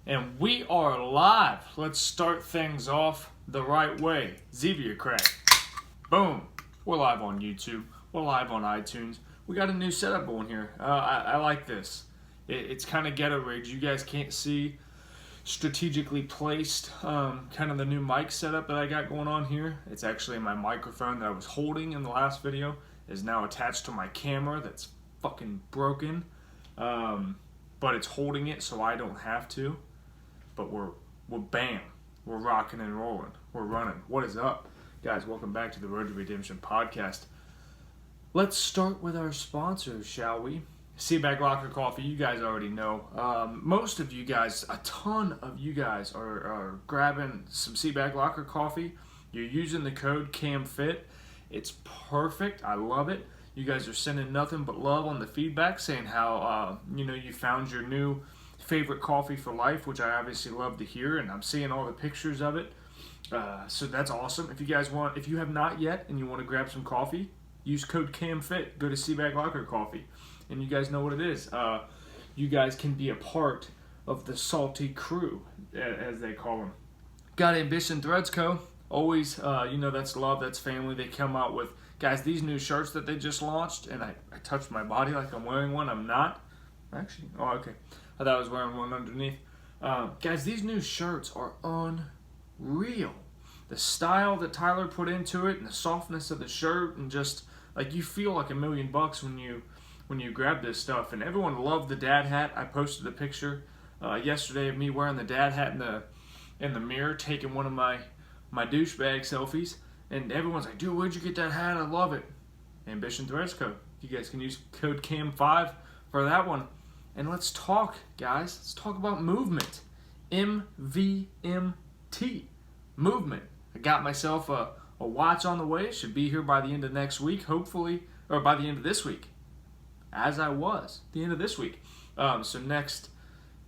And we are live. Let's start things off the right way. Xavier Crack. Boom. We're live on YouTube. We're live on iTunes. We got a new setup on here. I like this. It's kind of ghetto rigged. You guys can't see strategically placed kind of the new mic setup that I got going on here. It's actually my microphone that I was holding in the last video is now attached to my camera that's fucking broken. But it's holding it so I don't have to. But we're bam, we're rocking and rolling, we're running. What is up, guys? Welcome back to the Road to Redemption podcast. Let's start with our sponsors, shall we? Seaback Locker Coffee, you guys already know. Most of you guys, a ton of you guys are grabbing some Seaback Locker Coffee. You're using the code CAMFIT. It's perfect. I love it. You guys are sending nothing but love on the feedback, saying how you found your new favorite coffee for life, which I obviously love to hear, and I'm seeing all the pictures of it. So that's awesome. If you have not yet and you want to grab some coffee, use code CAMFIT. Go to Seaback Locker Coffee, and you guys know what it is. You guys can be a part of the salty crew, as they call them. Got Ambition Threads Co. Always, that's love, that's family. They come out with, guys, these new shirts that they just launched, and I touched my body like I'm wearing one. I'm not. Actually, okay. I thought I was wearing one underneath. Guys, these new shirts are unreal. The style that Tyler put into it and the softness of the shirt, and just like you feel like $1 million when you grab this stuff. And everyone loved the dad hat. I posted a picture yesterday of me wearing the dad hat in the mirror, taking one of my douchebag selfies. And everyone's like, dude, where'd you get that hat? I love it. Ambition Threads Co. You guys can use code CAM5 for that one. And let's talk, guys. Let's talk about movement. MVMT. Movement. I got myself a watch on the way. It should be here by the end of next week, hopefully. Or by the end of this week. As I was. The end of this week. So next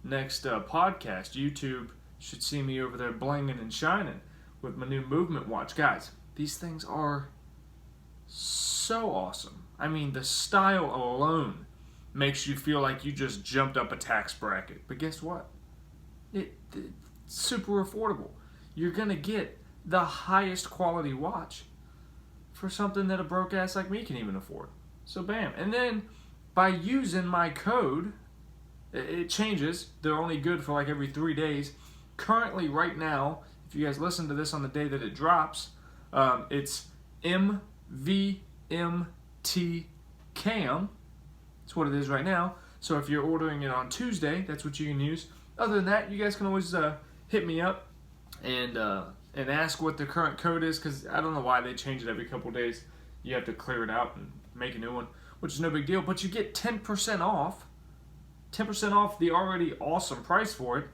podcast, YouTube should see me over there blinging and shining with my new movement watch. Guys, these things are so awesome. I mean, the style alone makes you feel like you just jumped up a tax bracket. But guess what? It's super affordable. You're going to get the highest quality watch for something that a broke ass like me can even afford. So bam. And then by using my code, it changes. They're only good for like every 3 days. Currently, right now, if you guys listen to this on the day that it drops, it's MVMT CAM. That's what it is right now. So if you're ordering it on Tuesday, that's what you can use. Other than that, you guys can always hit me up and ask what the current code is, because I don't know why they change it every couple days. You have to clear it out and make a new one, which is no big deal. But you get 10% off. 10% off the already awesome price for it.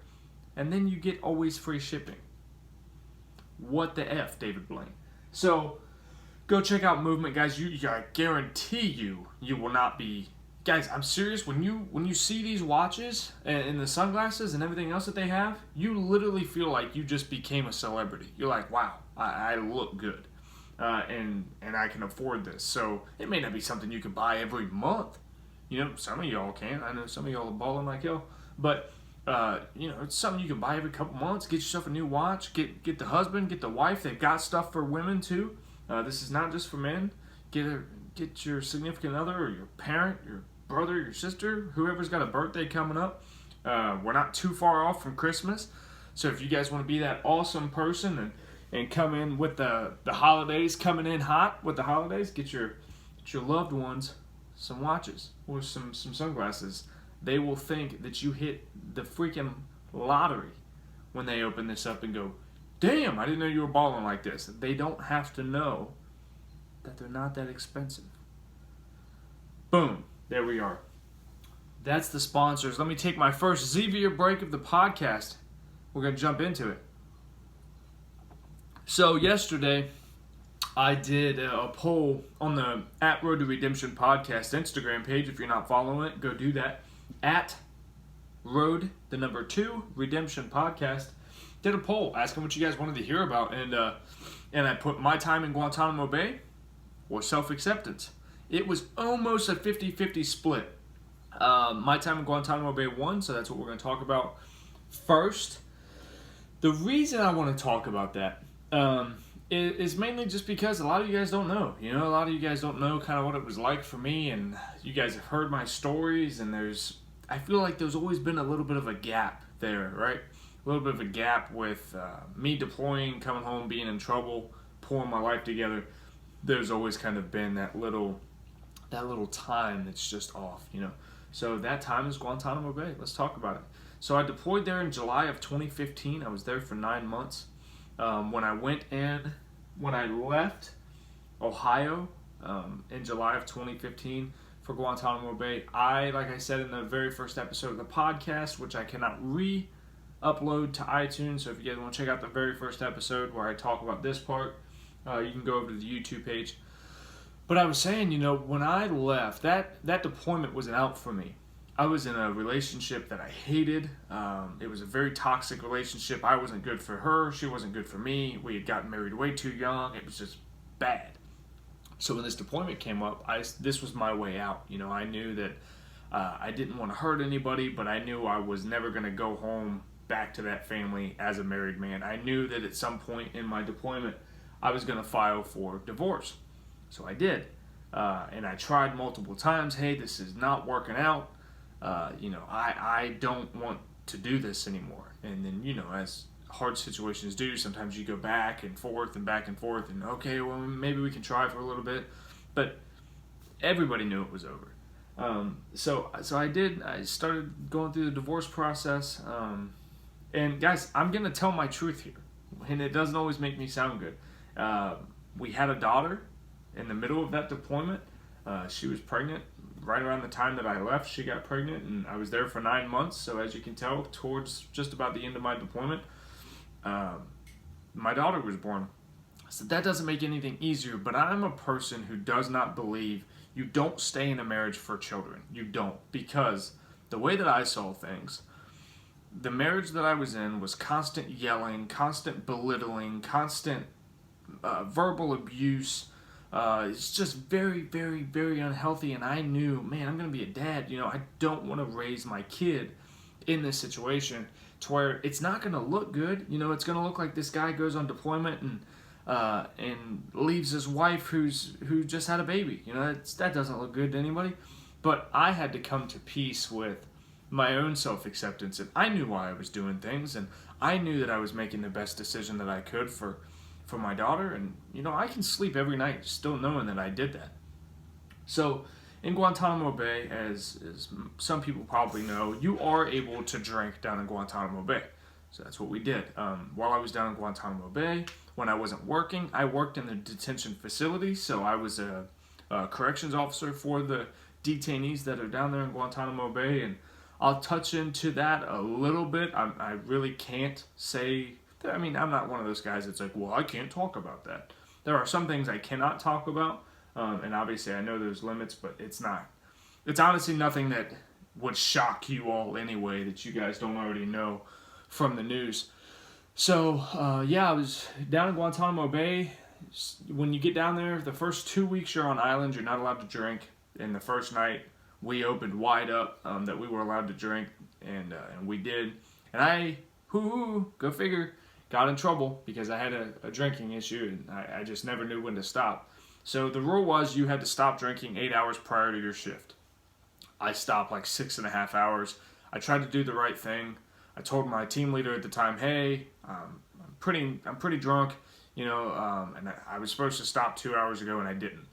And then you get always free shipping. What the F, David Blaine? So go check out Movement, guys. I guarantee you will not be... Guys, I'm serious. When you see these watches and the sunglasses and everything else that they have, you literally feel like you just became a celebrity. You're like, wow, I look good, and I can afford this. So it may not be something you can buy every month. Some of y'all can. I know some of y'all are balling like hell, but it's something you can buy every couple months. Get yourself a new watch. Get the husband, get the wife. They've got stuff for women too. This is not just for men. Get your significant other or your parent, your brother, your sister, whoever's got a birthday coming up. We're not too far off from Christmas. So if you guys want to be that awesome person and come in with the holidays, coming in hot with the holidays, get your loved ones some watches or some sunglasses. They will think that you hit the freaking lottery when they open this up and go, damn, I didn't know you were balling like this. They don't have to know that they're not that expensive. Boom. There we are. That's the sponsors. Let me take my first Xavier break of the podcast. We're going to jump into it. So yesterday, I did a poll on the @Road to Redemption podcast Instagram page. If you're not following it, go do that. @Road, the number 2, Redemption podcast. Did a poll asking what you guys wanted to hear about. And I put my time in Guantanamo Bay or self-acceptance. It was almost a 50-50 split. My time in Guantanamo Bay won, so that's what we're going to talk about First, the reason I want to talk about that is mainly just because a lot of you guys don't know. A lot of you guys don't know kind of what it was like for me, and you guys have heard my stories, and I feel like there's always been a little bit of a gap there, right? A little bit of a gap with me deploying, coming home, being in trouble, pulling my life together. There's always kind of been that little time that's just off, So that time is Guantanamo Bay. Let's talk about it. So I deployed there in July of 2015. I was there for 9 months. When I left Ohio in July of 2015 for Guantanamo Bay, like I said in the very first episode of the podcast, which I cannot re-upload to iTunes, so if you guys want to check out the very first episode where I talk about this part, you can go over to the YouTube page. But I was saying, when I left, that deployment wasn't out for me. I was in a relationship that I hated. It was a very toxic relationship. I wasn't good for her. She wasn't good for me. We had gotten married way too young. It was just bad. So when this deployment came up, this was my way out. I knew that I didn't want to hurt anybody, but I knew I was never going to go home back to that family as a married man. I knew that at some point in my deployment, I was going to file for divorce. So I did. And I tried multiple times. Hey, this is not working out. I don't want to do this anymore. And then, as hard situations do, sometimes you go back and forth, and okay, well, maybe we can try for a little bit. But everybody knew it was over. So I did. I started going through the divorce process. And guys, I'm going to tell my truth here. And it doesn't always make me sound good. We had a daughter in the middle of that deployment. She was pregnant. Right around the time that I left, she got pregnant, and I was there for 9 months. So as you can tell, towards just about the end of my deployment, my daughter was born. So that doesn't make anything easier, but I'm a person who does not believe you don't stay in a marriage for children. You don't, because the way that I saw things, the marriage that I was in was constant yelling, constant belittling, constant verbal abuse. It's just very, very, very unhealthy, and I knew, man, I'm going to be a dad. I don't want to raise my kid in this situation to where it's not going to look good. It's going to look like this guy goes on deployment and leaves his wife who just had a baby. That doesn't look good to anybody. But I had to come to peace with my own self-acceptance, and I knew why I was doing things, and I knew that I was making the best decision that I could for my daughter, and I can sleep every night still knowing that I did that. So in Guantanamo Bay, as some people probably know, you are able to drink down in Guantanamo Bay. So that's what we did. While I was down in Guantanamo Bay, when I wasn't working, I worked in the detention facility. So I was a corrections officer for the detainees that are down there in Guantanamo Bay, and I'll touch into that a little bit. I really can't say. I'm not one of those guys that's like, well, I can't talk about that. There are some things I cannot talk about, and obviously I know there's limits, but it's honestly nothing that would shock you all anyway that you guys don't already know from the news. So, I was down in Guantanamo Bay. When you get down there, the first 2 weeks you're on island, you're not allowed to drink. And the first night, we opened wide up that we were allowed to drink, and we did. And go figure, got in trouble because I had a drinking issue, and I just never knew when to stop. So the rule was you had to stop drinking 8 hours prior to your shift. I stopped like 6.5 hours. I tried to do the right thing. I told my team leader at the time, hey, I'm pretty drunk, and I was supposed to stop 2 hours ago, and I didn't.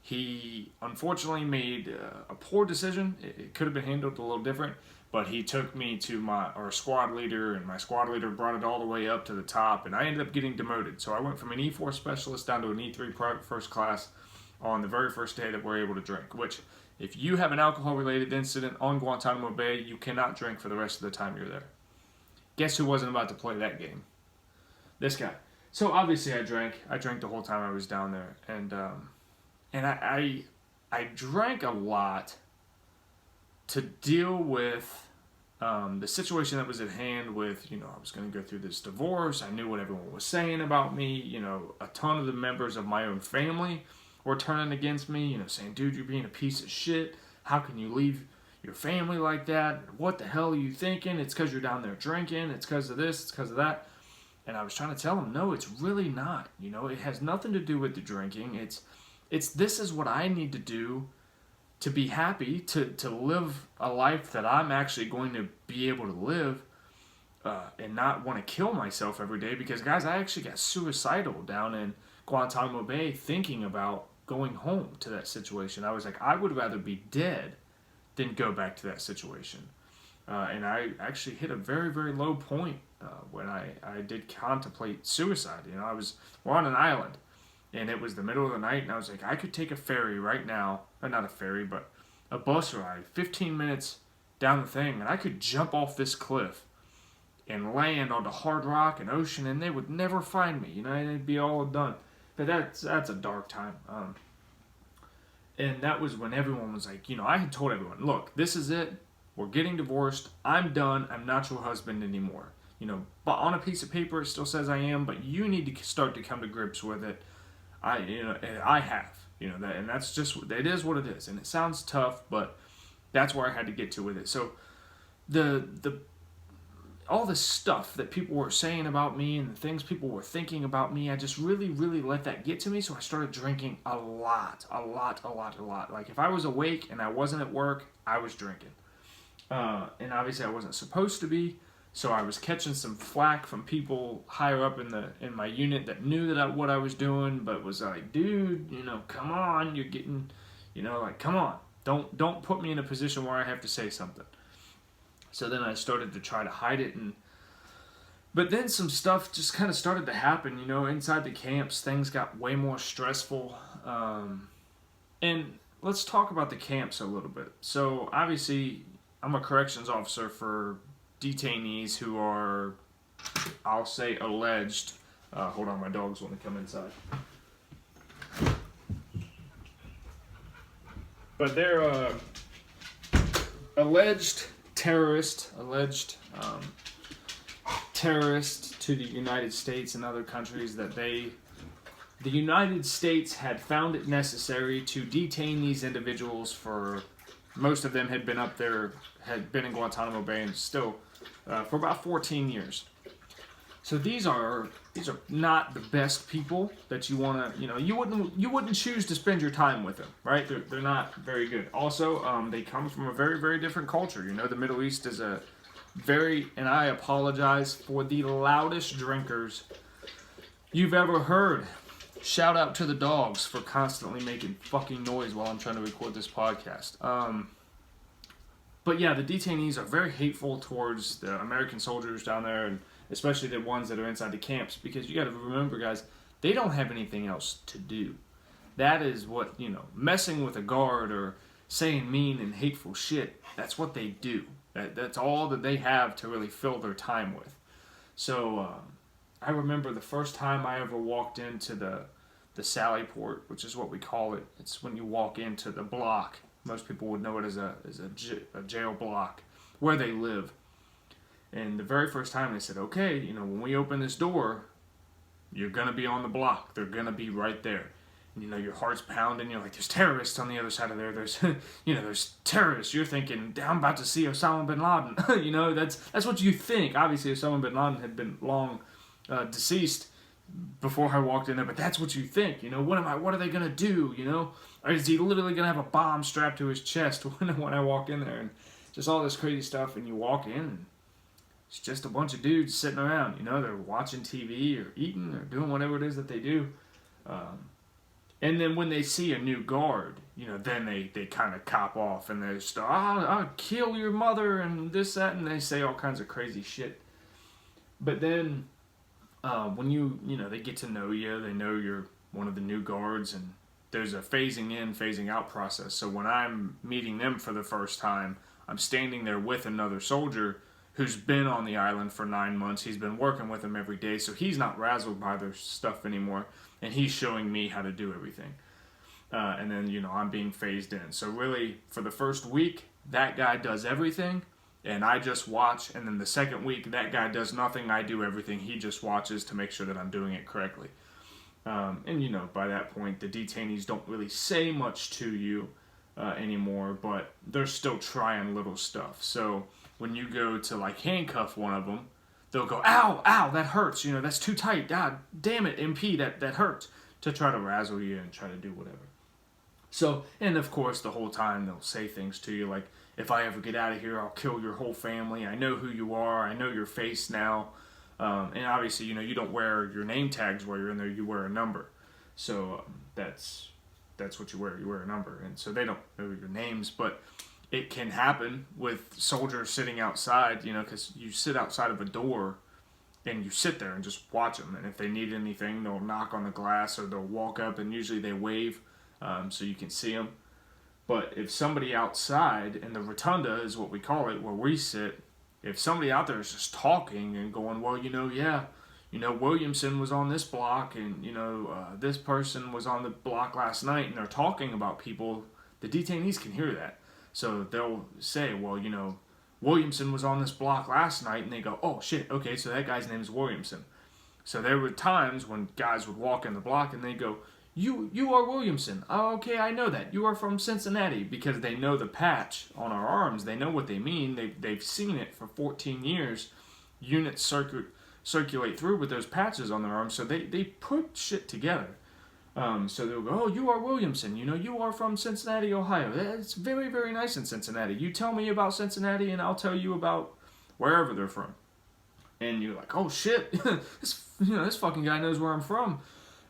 He unfortunately made a poor decision. It could have been handled a little different, but he took me to our squad leader, and my squad leader brought it all the way up to the top, and I ended up getting demoted. So I went from an E4 specialist down to an E3 private first class on the very first day that we're able to drink, which if you have an alcohol-related incident on Guantanamo Bay, you cannot drink for the rest of the time you're there. Guess who wasn't about to play that game? This guy. So obviously I drank. I drank the whole time I was down there, and I drank a lot to deal with the situation that was at hand with, I was going to go through this divorce. I knew what everyone was saying about me. A ton of the members of my own family were turning against me, saying, dude, you're being a piece of shit. How can you leave your family like that. What the hell are you thinking? It's because you're down there drinking. It's because of this. It's because of that. And I was trying to tell him, no, it's really not. You know, it has nothing to do with the drinking. It's this is what I need to do to be happy, to live a life that I'm actually going to be able to live, and not want to kill myself every day. Because, guys, I actually got suicidal down in Guantanamo Bay thinking about going home to that situation. I was like, I would rather be dead than go back to that situation. And I actually hit a very, very low point when I did contemplate suicide. You know, we're on an island, and it was the middle of the night, and I was like, I could take a ferry right now, or not a ferry, but a bus ride, 15 minutes down the thing, and I could jump off this cliff and land on the hard rock and ocean, and they would never find me. You know, and it'd be all done. But that's a dark time. And that was when everyone was like, you know, I had told everyone, look, this is it. We're getting divorced. I'm done. I'm not your husband anymore. You know, but on a piece of paper it still says I am, but you need to start to come to grips with it. I have, you know, that, and that's just, it is what it is. And it sounds tough, but that's where I had to get to with it. So the all the stuff that people were saying about me and the things people were thinking about me, I just really, really let that get to me. So I started drinking a lot. Like if I was awake and I wasn't at work, I was drinking. And obviously I wasn't supposed to be. So I was catching some flack from people higher up in my unit that knew what I was doing, but was like, dude, you know, come on, you're getting, you know, like, come on, don't put me in a position where I have to say something. So then I started to try to hide it, but then some stuff just kind of started to happen, you know, inside the camps. Things got way more stressful. And let's talk about the camps a little bit. So obviously I'm a corrections officer for detainees who are, I'll say, alleged. Hold on, my dogs want to come inside. But they're alleged terrorist to the United States and other countries that the United States had found it necessary to detain these individuals for, most of them had been up there, had been in Guantanamo Bay and still for about 14 years. So these are not the best people that you want to, you know, you wouldn't choose to spend your time with them, right? They're not very good. Also, they come from a very, very different culture. You know, the Middle East is a very, and I apologize for the loudest drinkers you've ever heard. Shout out to the dogs for constantly making fucking noise while I'm trying to record this podcast. But yeah, the detainees are very hateful towards the American soldiers down there, and especially the ones that are inside the camps, because you got to remember, guys, they don't have anything else to do. That is what, you know, messing with a guard or saying mean and hateful shit, that's what they do. That's all that they have to really fill their time with. So I remember the first time I ever walked into the Sally Port, which is what we call it. It's when you walk into the block. Most people would know it as a jail block where they live. And the very first time they said, okay, you know, when we open this door, you're going to be on the block. They're going to be right there. And, you know, your heart's pounding. You're like, there's terrorists on the other side of there. There's, you know, there's terrorists. You're thinking, I'm about to see Osama bin Laden. You know, that's what you think. Obviously, Osama bin Laden had been long deceased before I walked in there, but that's what you think. You know, what are they going to do, you know? Or is he literally going to have a bomb strapped to his chest when I walk in there? And just all this crazy stuff, and you walk in, and it's just a bunch of dudes sitting around. You know, they're watching TV or eating or doing whatever it is that they do. And then when they see a new guard, you know, then they kind of cop off, and they start, I'll kill your mother and this, that, and they say all kinds of crazy shit. But then when you know, they get to know you, they know you're one of the new guards, and there's a phasing in, phasing out process. So when I'm meeting them for the first time, I'm standing there with another soldier who's been on the island for 9 months. He's been working with them every day, so he's not razzled by their stuff anymore, and he's showing me how to do everything. And then, you know, I'm being phased in. So really, for the first week, that guy does everything, and I just watch. And then the second week, that guy does nothing, I do everything. He just watches to make sure that I'm doing it correctly. And, you know, by that point, the detainees don't really say much to you. anymore, but they're still trying little stuff. So when you go to like handcuff one of them, they'll go, ow, ow, that hurts. That's too tight. God damn it, MP, that hurts. To try to razzle you and try to do whatever. So, and of course, the whole time they'll say things to you like, if I ever get out of here, I'll kill your whole family. I know who you are. I know your face now. And obviously, you don't wear your name tags while you're in there. You wear a number. So that's what you wear. You wear a number. And so they don't know your names. But it can happen with soldiers sitting outside, because you sit outside of a door and you sit there and just watch them. And if they need anything, they'll knock on the glass or they'll walk up, and usually they wave so you can see them. But if somebody outside, and the rotunda is what we call it, where we sit, if somebody out there is just talking and going, well, Williamson was on this block, and, this person was on the block last night, and they're talking about people, the detainees can hear that. So they'll say, well, Williamson was on this block last night, and they go, oh, shit, okay, so that guy's name is Williamson. So there were times when guys would walk in the block, and they go, You are Williamson. Oh, okay, I know that. You are from Cincinnati, because they know the patch on our arms. They know what they mean. They've seen it for 14 years. Units circulate through with those patches on their arms, so they put shit together. So they'll go, oh, you are Williamson. You are from Cincinnati, Ohio. It's very, very nice in Cincinnati. You tell me about Cincinnati, and I'll tell you about wherever they're from. And you're like, oh, shit. this fucking guy knows where I'm from.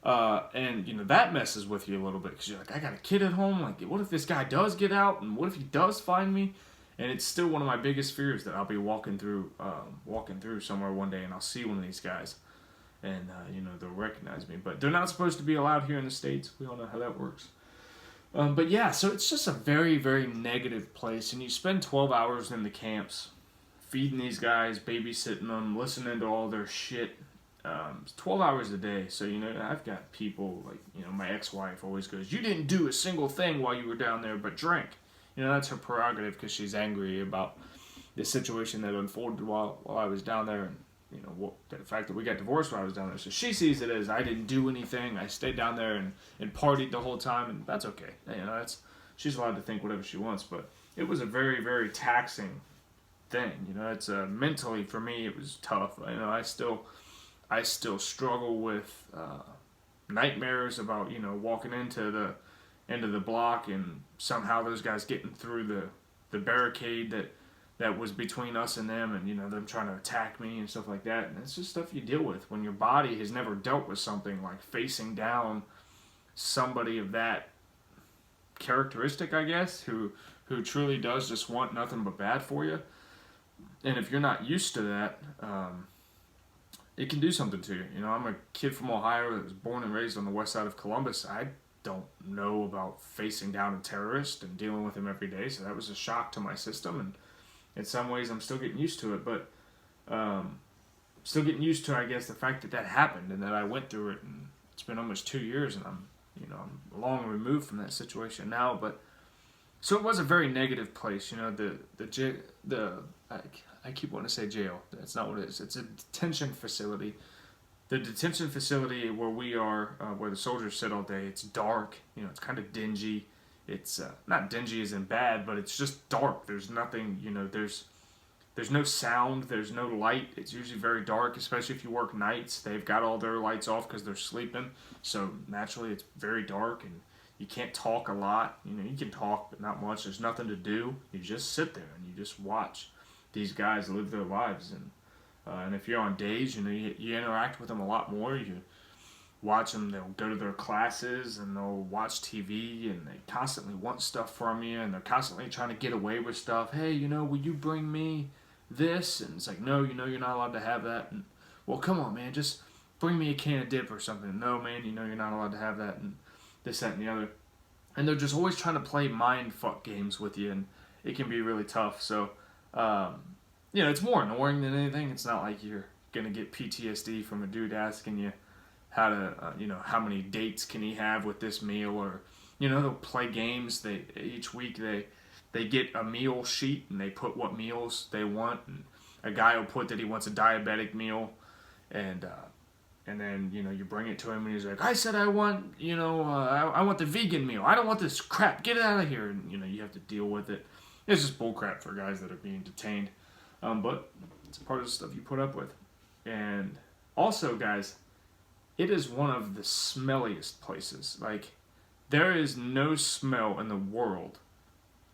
And that messes with you a little bit, because you're like, I got a kid at home. Like, what if this guy does get out, and what if he does find me? And it's still one of my biggest fears that I'll be walking through somewhere one day, and I'll see one of these guys, and they'll recognize me. But they're not supposed to be allowed here in the States. We all know how that works. But yeah, so it's just a very, very negative place, and you spend 12 hours in the camps, feeding these guys, babysitting them, listening to all their shit. 12 hours a day. So, I've got people like, my ex-wife always goes, you didn't do a single thing while you were down there but drink. That's her prerogative, because she's angry about the situation that unfolded while I was down there, and, the fact that we got divorced while I was down there. So she sees it as I didn't do anything. I stayed down there and partied the whole time, and that's okay. She's allowed to think whatever she wants, but it was a very, very taxing thing. It's mentally, for me, it was tough. I still struggle with nightmares about walking into the end of the block, and somehow those guys getting through the barricade that was between us and them, and them trying to attack me and stuff like that. And it's just stuff you deal with when your body has never dealt with something like facing down somebody of that characteristic, I guess, who truly does just want nothing but bad for you. And if you're not used to that, it can do something to you. I'm a kid from Ohio that was born and raised on the west side of Columbus. I don't know about facing down a terrorist and dealing with him every day, so that was a shock to my system. And in some ways, I'm still getting used to it, but still getting used to, I guess, the fact that happened and that I went through it. And it's been almost 2 years, and I'm long removed from that situation now. But so it was a very negative place. I keep wanting to say jail. That's not what it is. It's a detention facility. The detention facility where we are, where the soldiers sit all day, it's dark. It's kind of dingy. It's not dingy as in bad, but it's just dark. There's nothing, there's no sound. There's no light. It's usually very dark, especially if you work nights. They've got all their lights off because they're sleeping. So naturally, it's very dark, and you can't talk a lot. You can talk, but not much. There's nothing to do. You just sit there and you just watch these guys live their lives. And if you're on days, you interact with them a lot more. You watch them. They'll go to their classes, and they'll watch TV, and they constantly want stuff from you, and they're constantly trying to get away with stuff. Hey, will you bring me this? And it's like, no, you're not allowed to have that. And, well, come on, man, just bring me a can of dip or something. No, man, you're not allowed to have that, and this, that, and the other. And they're just always trying to play mind fuck games with you, and it can be really tough. So, it's more annoying than anything. It's not like you're going to get PTSD from a dude asking you how to, how many dates can he have with this meal, or, they'll play games. Each week they get a meal sheet, and they put what meals they want, and a guy will put that he wants a diabetic meal, and And then, you know, you bring it to him and he's like, I said I want, you know, I want the vegan meal. I don't want this crap. Get it out of here. And, you know, you have to deal with it. It's just bullcrap for guys that are being detained. But it's part of the stuff you put up with. And also, guys, it is one of the smelliest places. Like, there is no smell in the world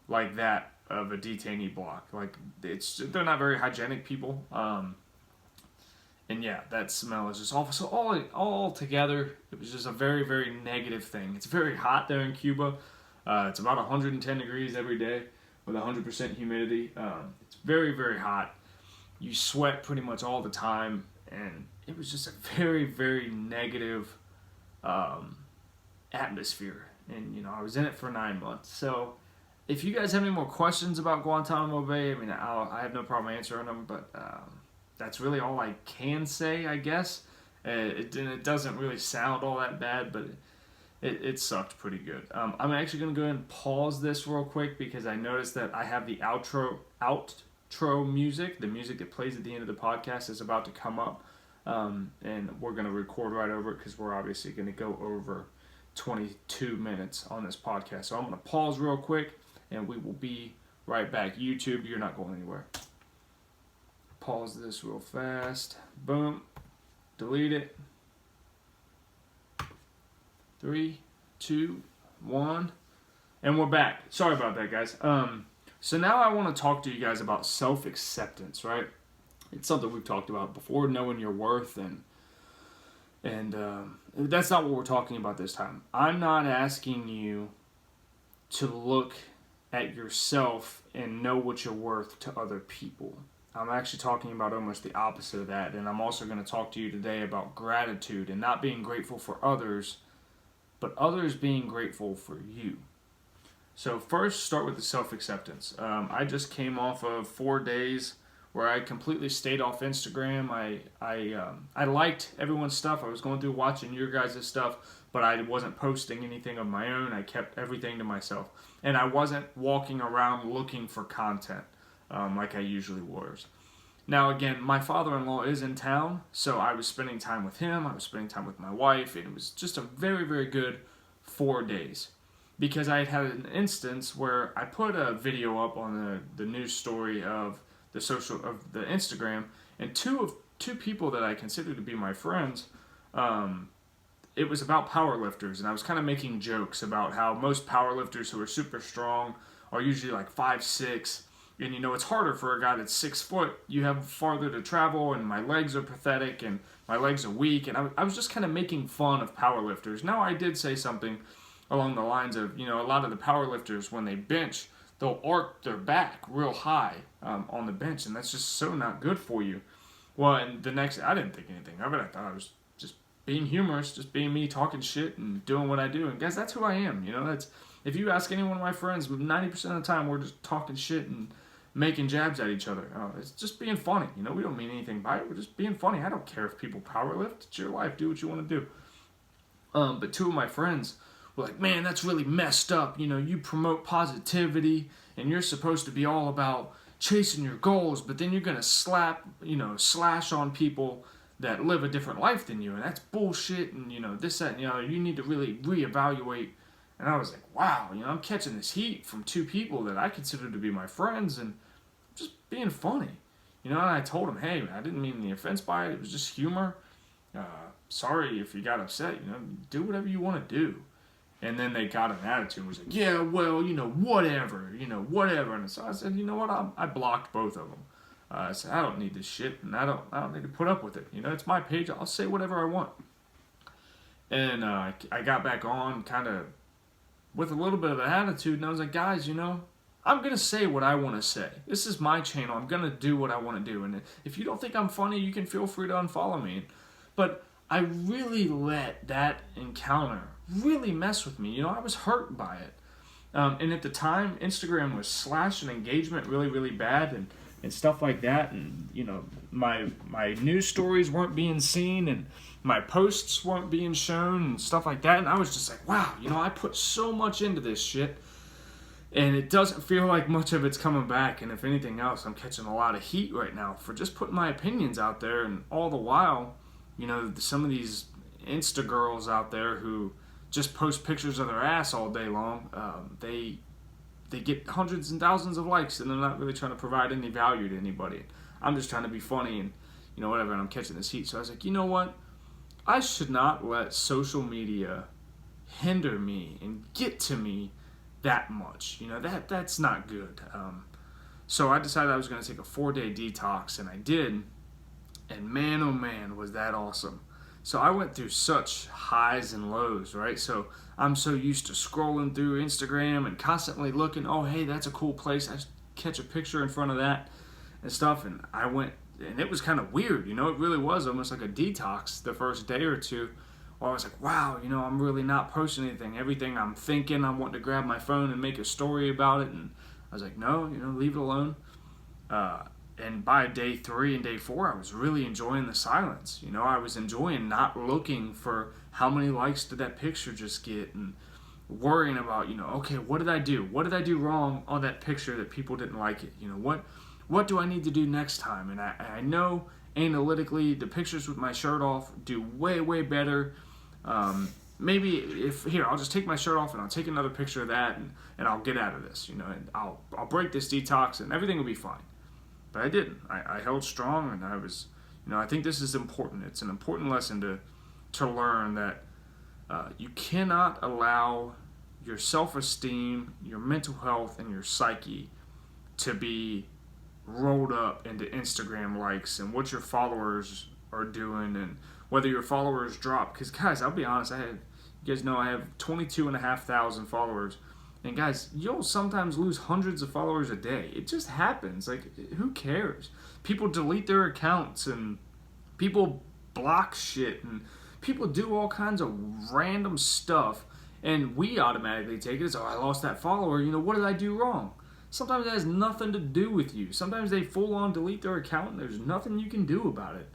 like that of a detainee block. Like, they're not very hygienic people. And yeah, that smell is just awful. So all together, it was just a very, very negative thing. It's very hot there in Cuba. It's about 110 degrees every day with 100% humidity. It's very, very hot. You sweat pretty much all the time. And it was just a very, very negative atmosphere. And, you know, I was in it for 9 months. So if you guys have any more questions about Guantanamo Bay, I mean, I have no problem answering them, but that's really all I can say, I guess. It doesn't really sound all that bad, but it sucked pretty good. I'm actually going to go ahead and pause this real quick because I noticed that I have the outro music, the music that plays at the end of the podcast is about to come up. And we're going to record right over it because we're obviously going to go over 22 minutes on this podcast. So I'm going to pause real quick and we will be right back. YouTube, you're not going anywhere. Pause this real fast. Boom. Delete it. 3, 2, 1. And we're back. Sorry about that, guys. So now I want to talk to you guys about self-acceptance, right? It's something we've talked about before, knowing your worth, and that's not what we're talking about this time. I'm not asking you to look at yourself and know what you're worth to other people. I'm actually talking about almost the opposite of that, and I'm also going to talk to you today about gratitude and not being grateful for others, but others being grateful for you. So first, start with the self-acceptance. I just came off of 4 days where I completely stayed off Instagram. I liked everyone's stuff. I was going through watching your guys' stuff, but I wasn't posting anything of my own. I kept everything to myself. And I wasn't walking around looking for content like I usually was. Now again, my father-in-law is in town, so I was spending time with him. I was spending time with my wife, and it was just a very, very good 4 days. Because I had an instance where I put a video up on the news story of the Instagram, and two people that I consider to be my friends, it was about powerlifters, and I was kind of making jokes about how most powerlifters who are super strong are usually like 5'6", and you know it's harder for a guy that's 6 foot. You have farther to travel, and my legs are pathetic, and my legs are weak, and I was just kind of making fun of powerlifters. Now I did say something along the lines of, you know, a lot of the powerlifters when they bench, they'll arc their back real high on the bench, and that's just so not good for you. Well, and the next, I didn't think anything of it. I thought I was just being humorous, just being me, talking shit and doing what I do. And guys, that's who I am. You know, that's, if you ask any one of my friends, 90% of the time we're just talking shit and making jabs at each other. It's just being funny. You know, we don't mean anything by it. We're just being funny. I don't care if people powerlift. It's your life. Do what you want to do. But two of my friends were like, man, that's really messed up. You know, you promote positivity and you're supposed to be all about chasing your goals, but then you're going to slash on people that live a different life than you, and that's bullshit, and, you know, this, that, and, you know, you need to really reevaluate. And I was like, wow, you know, I'm catching this heat from two people that I consider to be my friends, and just being funny. You know, and I told them, hey, I didn't mean the offense by it. It was just humor. Sorry if you got upset. You know, do whatever you want to do. And then they got an attitude and was like, yeah, well, you know, whatever. And so I said, you know what, I blocked both of them. I said, I don't need this shit, and I don't need to put up with it. You know, it's my page. I'll say whatever I want. And I got back on kind of with a little bit of an attitude, and I was like, guys, you know, I'm going to say what I want to say. This is my channel. I'm going to do what I want to do. And if you don't think I'm funny, you can feel free to unfollow me. But I really let that encounter really mess with me. You know, I was hurt by it. And at the time, Instagram was slashing engagement really, really bad and stuff like that. And, you know, my news stories weren't being seen and my posts weren't being shown and stuff like that. And I was just like, wow, you know, I put so much into this shit. And it doesn't feel like much of it's coming back. And if anything else, I'm catching a lot of heat right now for just putting my opinions out there. And all the while, you know, some of these Insta girls out there who just post pictures of their ass all day long, they get hundreds and thousands of likes, and they're not really trying to provide any value to anybody. I'm just trying to be funny and, you know, whatever, and I'm catching this heat. So I was like, you know what? I should not let social media hinder me and get to me that much. You know, that's not good. So I decided I was going to take a 4-day detox, and I did. And man, oh man, was that awesome. So I went through such highs and lows, right? So I'm so used to scrolling through Instagram and constantly looking, oh, hey, that's a cool place. I catch a picture in front of that and stuff. And I went, and it was kind of weird, you know, it really was almost like a detox the first day or two. Where I was like, wow, you know, I'm really not posting anything. Everything I'm thinking, I'm wanting to grab my phone and make a story about it. And I was like, no, you know, leave it alone. And by day 3 and day 4, I was really enjoying the silence. You know, I was enjoying not looking for how many likes did that picture just get, and worrying about, you know, okay, what did I do? What did I do wrong on that picture that people didn't like it? You know, what do I need to do next time? And I know analytically the pictures with my shirt off do way, way better. Maybe if, here, I'll just take my shirt off and I'll take another picture of that, and I'll get out of this, you know, and I'll break this detox and everything will be fine. But I didn't. I held strong, and I was, you know, I think this is important. It's an important lesson to learn that you cannot allow your self-esteem, your mental health, and your psyche to be rolled up into Instagram likes and what your followers are doing and whether your followers drop. Because, guys, I'll be honest, you guys know I have 22,500 followers. And guys, you'll sometimes lose hundreds of followers a day. It just happens. Like, who cares? People delete their accounts, and people block shit, and people do all kinds of random stuff, and we automatically take it as, oh, I lost that follower. You know, what did I do wrong? Sometimes it has nothing to do with you. Sometimes they full on delete their account, and there's nothing you can do about it.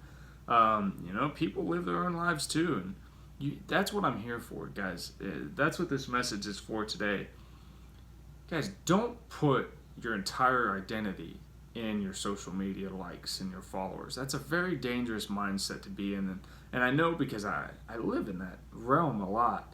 You know, people live their own lives too, and that's what I'm here for, guys. That's what this message is for today. Guys, don't put your entire identity in your social media likes and your followers. That's a very dangerous mindset to be in, and I know because I live in that realm a lot.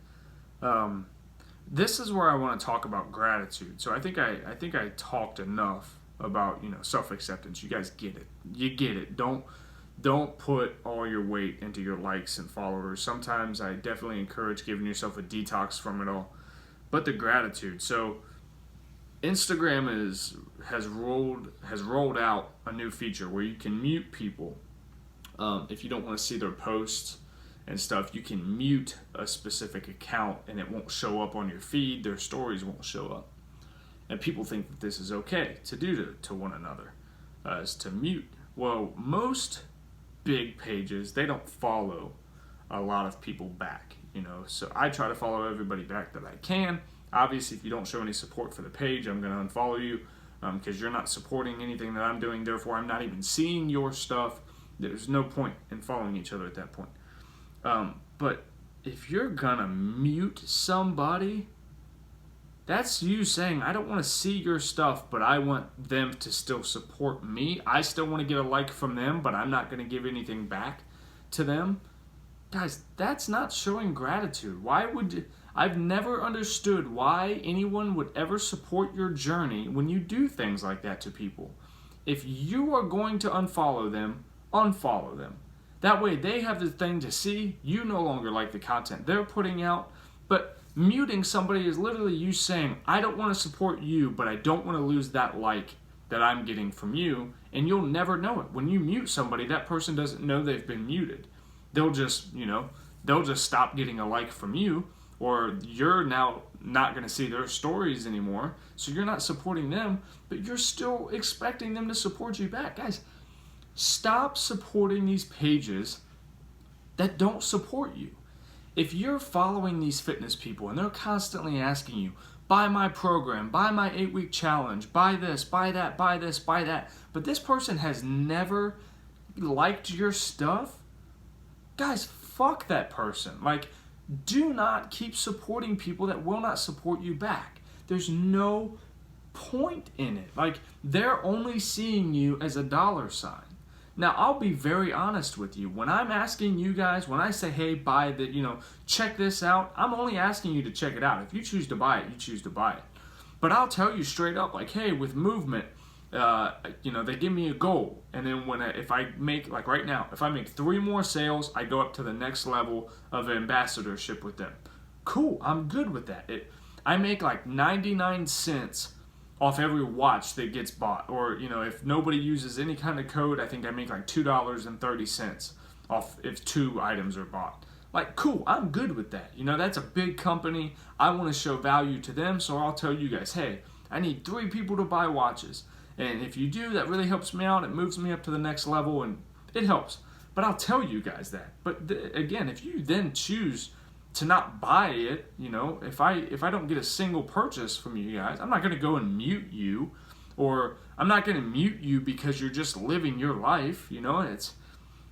This is where I want to talk about gratitude. So I think I talked enough about, you know, self-acceptance. You guys get it. You get it. Don't put all your weight into your likes and followers. Sometimes I definitely encourage giving yourself a detox from it all. But the gratitude. So Instagram has rolled out a new feature where you can mute people. If you don't want to see their posts and stuff, you can mute a specific account and it won't show up on your feed. Their stories won't show up. And people think that this is okay to do to one another, is to mute. Well, most big pages, they don't follow a lot of people back, you know. So I try to follow everybody back that I can. Obviously, if you don't show any support for the page, I'm going to unfollow you because you're not supporting anything that I'm doing. Therefore, I'm not even seeing your stuff. There's no point in following each other at that point. But if you're going to mute somebody, that's you saying, I don't want to see your stuff, but I want them to still support me. I still want to get a like from them, but I'm not going to give anything back to them. Guys, that's not showing gratitude. I've never understood why anyone would ever support your journey when you do things like that to people. If you are going to unfollow them, unfollow them. That way they have the thing to see. You no longer like the content they're putting out. But muting somebody is literally you saying, I don't want to support you, but I don't want to lose that like that I'm getting from you. And you'll never know it. When you mute somebody, that person doesn't know they've been muted. They'll just stop getting a like from you. Or you're now not going to see their stories anymore, so you're not supporting them, but you're still expecting them to support you back. Guys, stop supporting these pages that don't support you. If you're following these fitness people and they're constantly asking you, buy my program, buy my 8-week challenge, buy this, buy that, buy this, buy that, but this person has never liked your stuff, guys, fuck that person. Like, do not keep supporting people that will not support you back. There's no point in it. Like, they're only seeing you as a dollar sign. Now, I'll be very honest with you. When I'm asking you guys, when I say, hey, buy the, check this out, I'm only asking you to check it out. If you choose to buy it, you choose to buy it. But I'll tell you straight up, like, hey, with Movement, they give me a goal. And then if I make, like right now, if I make 3 more sales, I go up to the next level of ambassadorship with them. Cool, I'm good with that. I make like 99 cents off every watch that gets bought. Or, if nobody uses any kind of code, I think I make like $2.30 off if 2 items are bought. Like, cool, I'm good with that. That's a big company. I want to show value to them, so I'll tell you guys, hey, I need 3 people to buy watches. And if you do, that really helps me out. It moves me up to the next level, and it helps. But I'll tell you guys that. But again, if you then choose to not buy it, if I don't get a single purchase from you guys, I'm not going to go and mute you, or I'm not going to mute you because you're just living your life,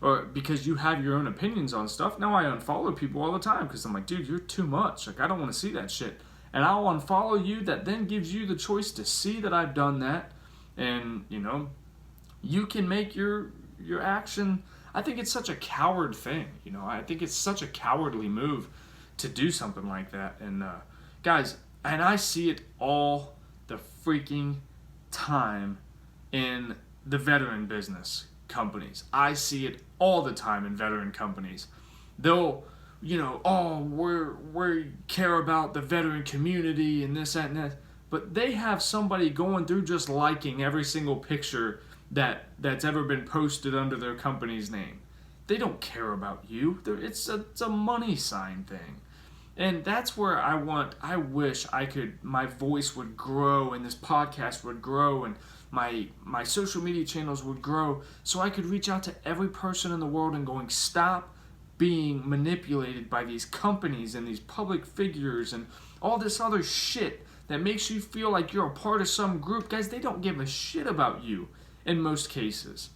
or because you have your own opinions on stuff. Now I unfollow people all the time because I'm like, dude, you're too much. Like, I don't want to see that shit. And I'll unfollow you. That then gives you the choice to see that I've done that. And, you can make your action. I think it's such a coward thing. I think it's such a cowardly move to do something like that. And, guys, and I see it all the freaking time in the veteran business companies. I see it all the time in veteran companies. They'll, we care about the veteran community and this, that, and that. But they have somebody going through just liking every single picture that's ever been posted under their company's name. They don't care about you. It's a money sign thing. And that's where I wish my voice would grow, and this podcast would grow, and my social media channels would grow, so I could reach out to every person in the world and going, stop being manipulated by these companies and these public figures and all this other shit that makes you feel like you're a part of some group. Guys, they don't give a shit about you in most cases.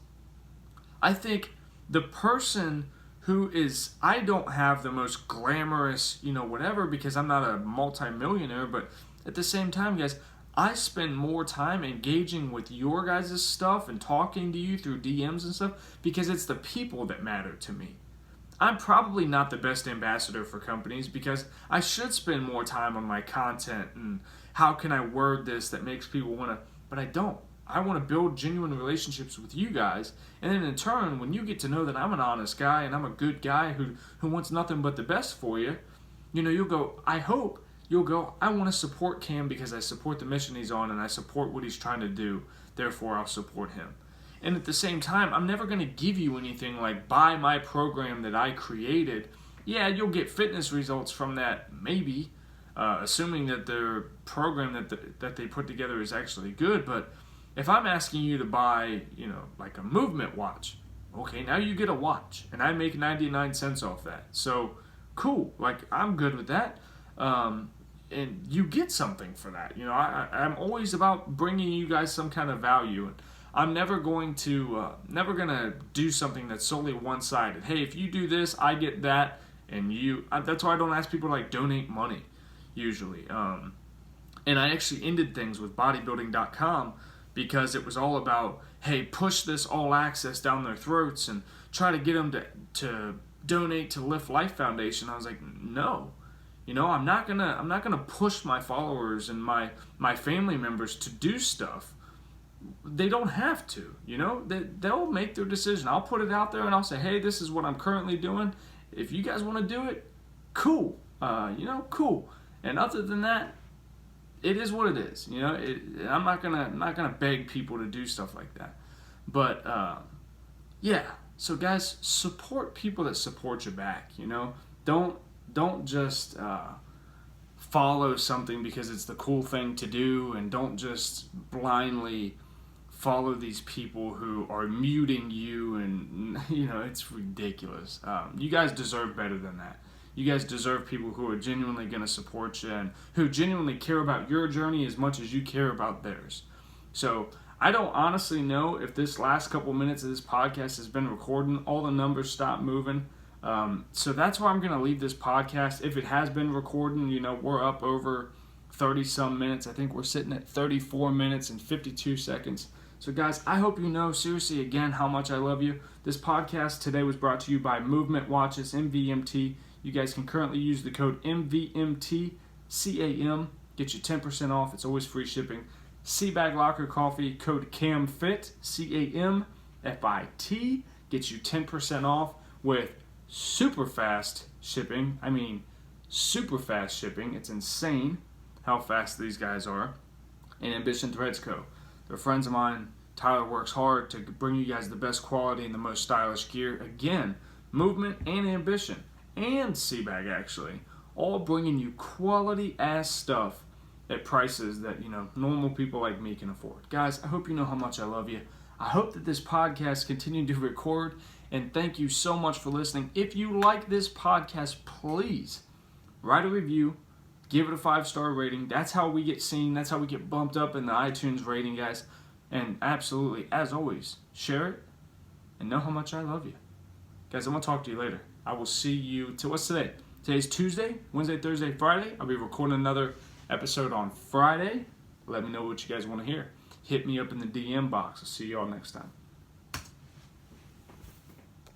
I think the person I don't have the most glamorous, whatever, because I'm not a multi-millionaire, but at the same time, guys, I spend more time engaging with your guys' stuff and talking to you through DMs and stuff because it's the people that matter to me. I'm probably not the best ambassador for companies because I should spend more time on my content and how can I word this that makes people want to, but I don't. I want to build genuine relationships with you guys, and then in turn, when you get to know that I'm an honest guy and I'm a good guy who wants nothing but the best for you, you'll go, I hope you'll go, I want to support Cam because I support the mission he's on and I support what he's trying to do, therefore I'll support him. And at the same time, I'm never going to give you anything like buy my program that I created. Yeah, you'll get fitness results from that, maybe, assuming that their program that they put together is actually good. But if I'm asking you to buy, like a Movement watch, okay, now you get a watch, and I make 99 cents off that. So, cool. Like, I'm good with that. And you get something for that. I'm always about bringing you guys some kind of value. And I'm never going to do something that's solely one-sided. Hey, if you do this, I get that, and that's why I don't ask people to like donate money, usually. And I actually ended things with bodybuilding.com because it was all about, hey, push this all access down their throats and try to get them to donate to Lift Life Foundation. I was like, no. I'm not gonna push my followers and my family members to do stuff. They don't have to, they'll make their decision. I'll put it out there and I'll say, hey, this is what I'm currently doing. If you guys want to do it, cool, cool. And other than that, it is what it is. I'm not gonna beg people to do stuff like that. But yeah. So guys, support people that support you back. Don't just follow something because it's the cool thing to do, and don't just blindly follow these people who are muting you, and it's ridiculous. You guys deserve better than that. You guys deserve people who are genuinely going to support you and who genuinely care about your journey as much as you care about theirs. So I don't honestly know if this last couple minutes of this podcast has been recording. All the numbers stopped moving. So that's why I'm going to leave this podcast. If it has been recording, we're up over 30 some minutes. I think we're sitting at 34 minutes and 52 seconds. So guys, I hope you know, seriously again, how much I love you. This podcast today was brought to you by Movement Watches, MVMT. You guys can currently use the code MVMTCAM. Get you 10% off. It's always free shipping. Seabag Locker Coffee, code CAMFIT, CAMFIT. Gets you 10% off with super fast shipping. I mean, super fast shipping. It's insane how fast these guys are. And Ambition Threads Co. They're friends of mine. Tyler works hard to bring you guys the best quality and the most stylish gear. Again, Movement and Ambition and Seabag actually, all bringing you quality ass stuff at prices that, you know, normal people like me can afford. Guys, I hope you know how much I love you. I hope that this podcast continued to record, and thank you so much for listening. If you like this podcast, please write a review, give it a 5-star rating. That's how we get seen. That's how we get bumped up in the iTunes rating, guys. And absolutely, as always, share it and know how much I love you. Guys, I'm going to talk to you later. I will see you what's today? Today's Tuesday, Wednesday, Thursday, Friday. I'll be recording another episode on Friday. Let me know what you guys want to hear. Hit me up in the DM box. I'll see you all next time.